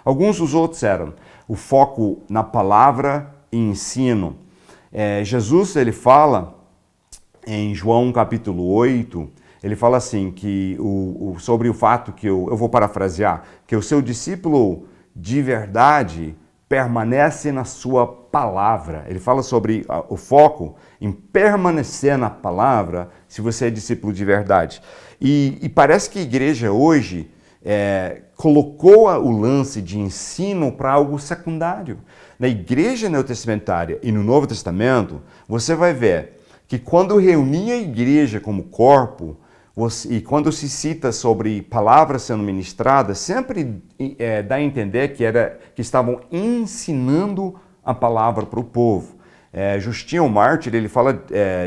Alguns dos outros eram o foco na palavra e ensino. Jesus, ele fala em João capítulo 8, ele fala assim, que sobre o fato que eu vou parafrasear, que o seu discípulo de verdade permanece na sua palavra. Ele fala sobre o foco em permanecer na palavra se você é discípulo de verdade. E parece que a igreja hoje colocou o lance de ensino para algo secundário. Na igreja neotestamentária e no Novo Testamento, você vai ver que quando reunia a igreja como corpo, e quando se cita sobre palavras sendo ministradas, sempre dá a entender que estavam ensinando a palavra para o povo. Justino Mártir, ele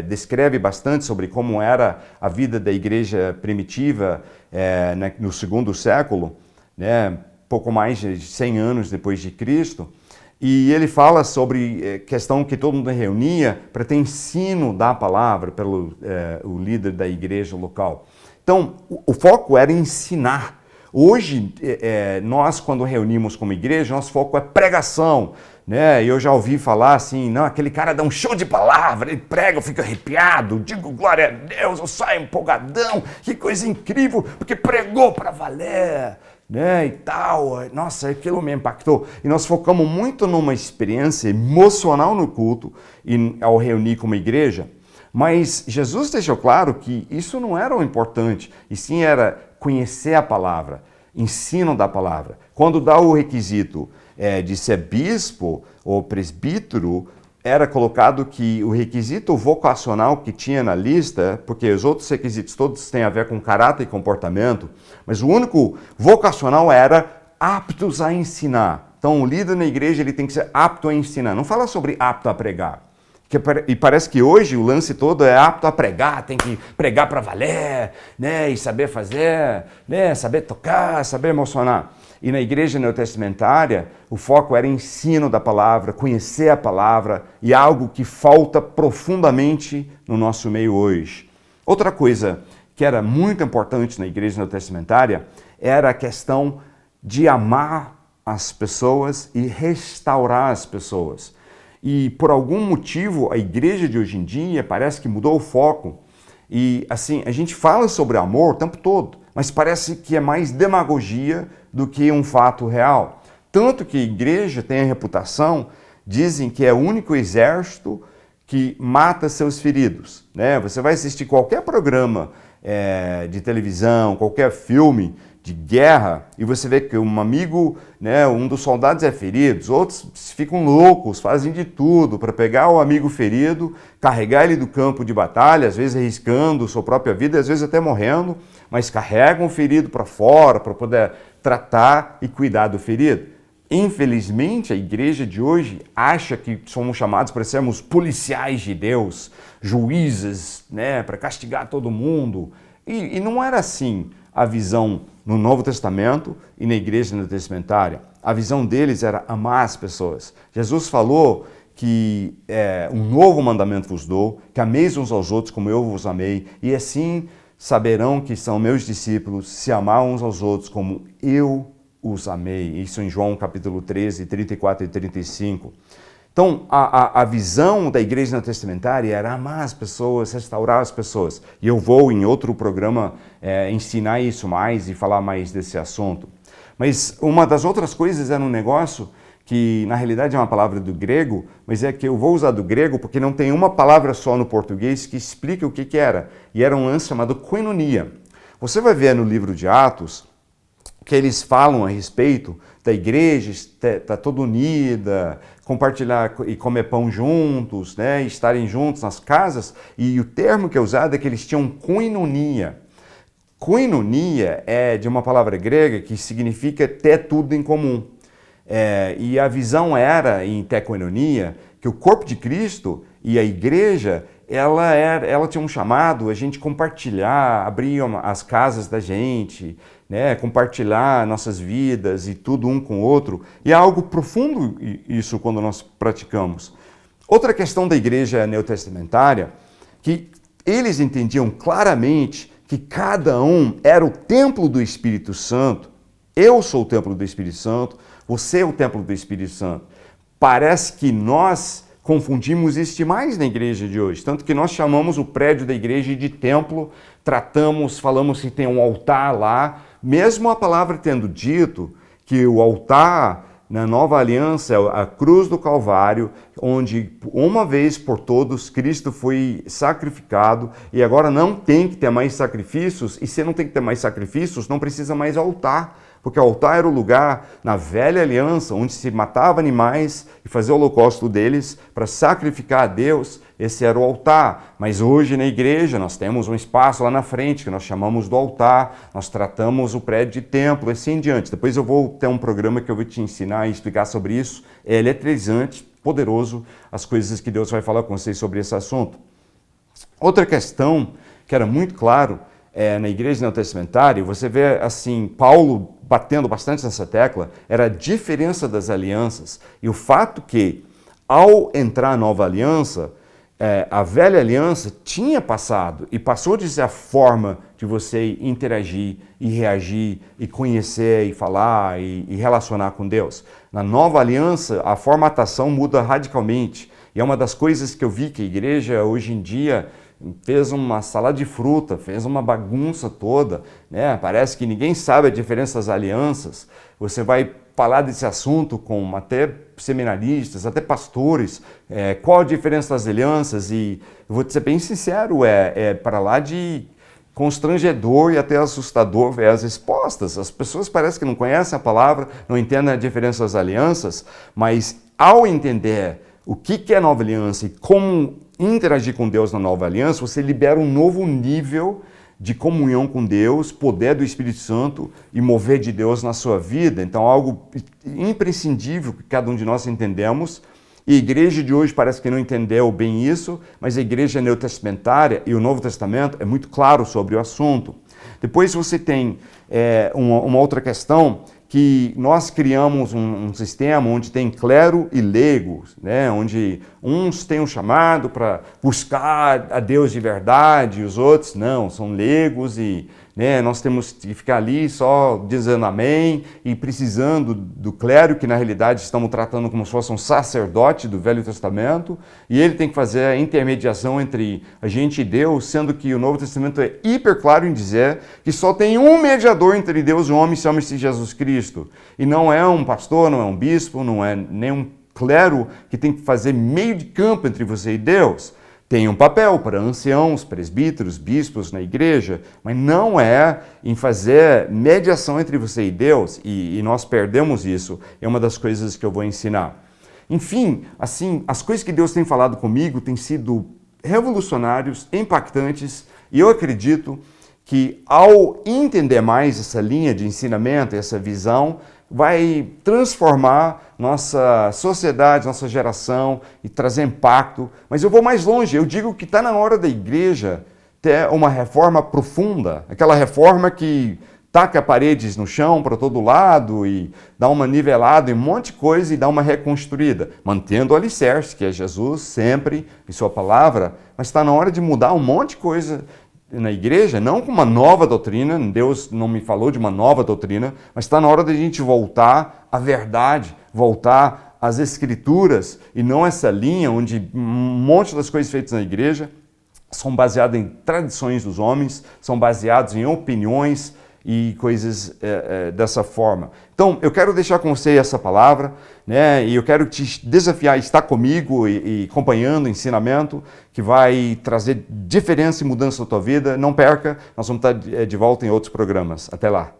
descreve bastante sobre como era a vida da igreja primitiva no segundo século, pouco mais de 100 anos depois de Cristo. E ele fala sobre questão que todo mundo reunia para ter ensino da palavra pelo o líder da igreja local. Então, o foco era ensinar. Hoje, nós, quando reunimos como igreja, nosso foco é pregação. Eu já ouvi falar assim, não, aquele cara dá um show de palavra, ele prega, eu fico arrepiado, digo glória a Deus, eu saio empolgadão, que coisa incrível, porque pregou para valer. E tal, nossa, aquilo me impactou. E nós focamos muito numa experiência emocional no culto e ao reunir como igreja, mas Jesus deixou claro que isso não era o importante, e sim era conhecer a palavra, ensino da palavra. Quando dá o requisito de ser bispo ou presbítero, era colocado que o requisito vocacional que tinha na lista, porque os outros requisitos todos têm a ver com caráter e comportamento, mas o único vocacional era aptos a ensinar. Então o líder na igreja ele tem que ser apto a ensinar. Não fala sobre apto a pregar. E parece que hoje o lance todo é apto a pregar, tem que pregar para valer, e saber fazer, saber tocar, saber emocionar. E na igreja neotestamentária, o foco era ensino da palavra, conhecer a palavra, e algo que falta profundamente no nosso meio hoje. Outra coisa que era muito importante na igreja neotestamentária era a questão de amar as pessoas e restaurar as pessoas. E por algum motivo, a igreja de hoje em dia parece que mudou o foco. E assim, a gente fala sobre amor o tempo todo, mas parece que é mais demagogia do que um fato real. Tanto que a igreja tem a reputação, dizem que é o único exército que mata seus feridos. Você vai assistir qualquer programa de televisão, qualquer filme de guerra, e você vê que um amigo, um dos soldados é ferido, outros ficam loucos, fazem de tudo para pegar o amigo ferido, carregar ele do campo de batalha, às vezes arriscando sua própria vida, às vezes até morrendo, mas carregam o ferido para fora para poder tratar e cuidar do ferido. Infelizmente, a igreja de hoje acha que somos chamados para sermos policiais de Deus, juízes, para castigar todo mundo. E não era assim a visão no Novo Testamento e na igreja neotestamentária. A visão deles era amar as pessoas. Jesus falou que um novo mandamento vos dou, que ameis uns aos outros como eu vos amei, e assim saberão que são meus discípulos se amar uns aos outros como eu os amei. Isso em João capítulo 13, 34 e 35. Então, a visão da igreja neotestamentária era amar as pessoas, restaurar as pessoas. E eu vou, em outro programa, ensinar isso mais e falar mais desse assunto. Mas uma das outras coisas era um negócio que, na realidade, é uma palavra do grego, mas é que eu vou usar do grego porque não tem uma palavra só no português que explica o que era. E era um lance chamado koinonia. Você vai ver no livro de Atos que eles falam a respeito da igreja estar toda unida, compartilhar e comer pão juntos, estarem juntos nas casas, e o termo que é usado é que eles tinham koinonia. Koinonia é de uma palavra grega que significa ter tudo em comum. E a visão era, em ter koinonia, que o corpo de Cristo e a igreja, ela tinha um chamado a gente compartilhar, abrir as casas da gente, compartilhar nossas vidas e tudo um com o outro. E é algo profundo isso quando nós praticamos. Outra questão da igreja neotestamentária, que eles entendiam claramente que cada um era o templo do Espírito Santo. Eu sou o templo do Espírito Santo, Você é o templo do Espírito Santo. Parece que nós confundimos isso demais na igreja de hoje, tanto que nós chamamos o prédio da igreja de templo, falamos que tem um altar lá, mesmo a palavra tendo dito que o altar na nova aliança é a cruz do Calvário, onde uma vez por todos Cristo foi sacrificado e agora não tem que ter mais sacrifícios, e se não tem que ter mais sacrifícios, não precisa mais altar, porque o altar era o lugar na velha aliança onde se matava animais e fazia o holocausto deles para sacrificar a Deus. Esse era o altar. Mas hoje na igreja nós temos um espaço lá na frente que nós chamamos do altar, nós tratamos o prédio de templo e assim em diante. Depois eu vou ter um programa que eu vou te ensinar e explicar sobre isso. É eletrizante, poderoso, as coisas que Deus vai falar com vocês sobre esse assunto. Outra questão que era muito claro na igreja neotestamentária, você vê assim, Paulo batendo bastante nessa tecla, era a diferença das alianças. E o fato que, ao entrar a nova aliança, a velha aliança tinha passado e passou de ser a forma de você interagir e reagir e conhecer e falar e relacionar com Deus. Na nova aliança, a formatação muda radicalmente. E é uma das coisas que eu vi que a igreja hoje em dia fez uma salada de fruta, fez uma bagunça toda, né? Parece que ninguém sabe a diferença das alianças. Você vai falar desse assunto com até seminaristas, até pastores, qual a diferença das alianças? E eu vou te ser bem sincero, para lá de constrangedor e até assustador ver as respostas. As pessoas parecem que não conhecem a palavra, não entendem a diferença das alianças, mas ao entender o que é nova aliança e como interagir com Deus na nova aliança, você libera um novo nível de comunhão com Deus, poder do Espírito Santo e mover de Deus na sua vida. Então, algo imprescindível que cada um de nós entendemos. E a igreja de hoje parece que não entendeu bem isso, mas a igreja neotestamentária e o Novo Testamento é muito claro sobre o assunto. Depois você tem uma outra questão, que nós criamos um sistema onde tem clero e leigos, né? Onde uns têm um chamado para buscar a Deus de verdade, e os outros não, são leigos e nós temos que ficar ali só dizendo amém e precisando do clero, que na realidade estamos tratando como se fosse um sacerdote do Velho Testamento, e ele tem que fazer a intermediação entre a gente e Deus, sendo que o Novo Testamento é hiper claro em dizer que só tem um mediador entre Deus e o homem, chama-se Jesus Cristo. E não é um pastor, não é um bispo, não é nem um clero que tem que fazer meio de campo entre você e Deus. Tem um papel para anciãos, presbíteros, bispos na igreja, mas não é em fazer mediação entre você e Deus, e nós perdemos isso. É uma das coisas que eu vou ensinar. Enfim, assim, as coisas que Deus tem falado comigo têm sido revolucionários, impactantes, e eu acredito que ao entender mais essa linha de ensinamento, essa visão, vai transformar nossa sociedade, nossa geração e trazer impacto. Mas eu vou mais longe, eu digo que está na hora da igreja ter uma reforma profunda, aquela reforma que taca paredes no chão para todo lado e dá uma nivelada em um monte de coisa e dá uma reconstruída, mantendo o alicerce, que é Jesus sempre em sua palavra, mas está na hora de mudar um monte de coisa na igreja, não com uma nova doutrina, Deus não me falou de uma nova doutrina, mas está na hora da gente voltar à verdade, voltar às escrituras, e não essa linha onde um monte das coisas feitas na igreja são baseadas em tradições dos homens, são baseadas em opiniões e coisas dessa forma. Então, eu quero deixar com você essa palavra, né? E eu quero te desafiar a estar comigo e acompanhando o ensinamento que vai trazer diferença e mudança na tua vida. Não perca, nós vamos estar de volta em outros programas. Até lá.